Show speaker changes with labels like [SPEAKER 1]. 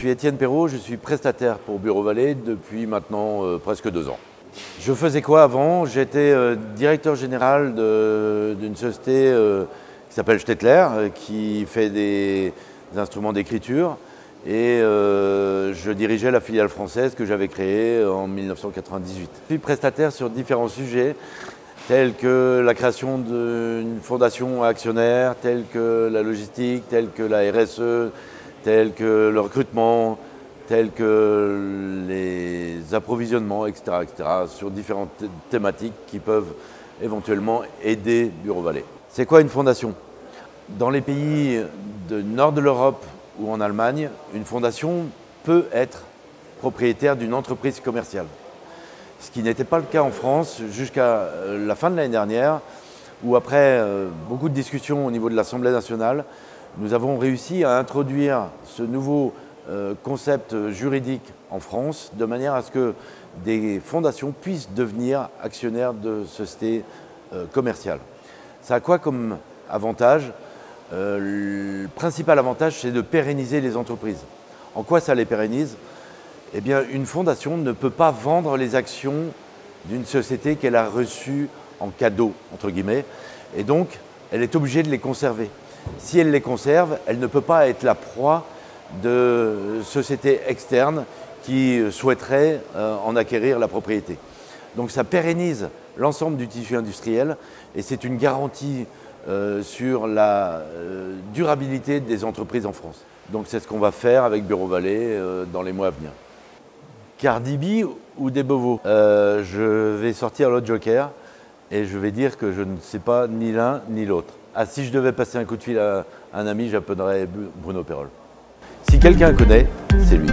[SPEAKER 1] suis Étienne Perrault, je suis prestataire pour Bureau Vallée depuis maintenant presque 2 ans. Je faisais quoi avant? J'étais directeur général d'une société qui s'appelle Stettler, qui fait des instruments d'écriture, et je dirigeais la filiale française que j'avais créée en 1998. Je suis prestataire sur différents sujets, tels que la création d'une fondation actionnaire, tels que la logistique, tels que la RSE, tels que le recrutement, tels que les approvisionnements, etc., sur différentes thématiques qui peuvent éventuellement aider Bureau Vallée. C'est quoi une fondation? Dans les pays du nord de l'Europe ou en Allemagne, une fondation peut être propriétaire d'une entreprise commerciale. Ce qui n'était pas le cas en France jusqu'à la fin de l'année dernière, où après beaucoup de discussions au niveau de l'Assemblée nationale, nous avons réussi à introduire ce nouveau concept juridique en France, de manière à ce que des fondations puissent devenir actionnaires de sociétés commerciales. Ça a quoi comme avantage? Le principal avantage, c'est de pérenniser les entreprises. En quoi ça les pérennise? Eh bien, une fondation ne peut pas vendre les actions d'une société qu'elle a reçues en cadeau, entre guillemets, et donc elle est obligée de les conserver. Si elle les conserve, elle ne peut pas être la proie de sociétés externes qui souhaiteraient en acquérir la propriété. Donc ça pérennise l'ensemble du tissu industriel et c'est une garantie sur la durabilité des entreprises en France. Donc c'est ce qu'on va faire avec Bureau Vallée dans les mois à venir. Cardi B ou des Beauvau? Je vais sortir l'autre joker et je vais dire que je ne sais pas ni l'un ni l'autre. Ah, si je devais passer un coup de fil à un ami, j'appellerais Bruno Perrault. Si quelqu'un connaît, c'est lui.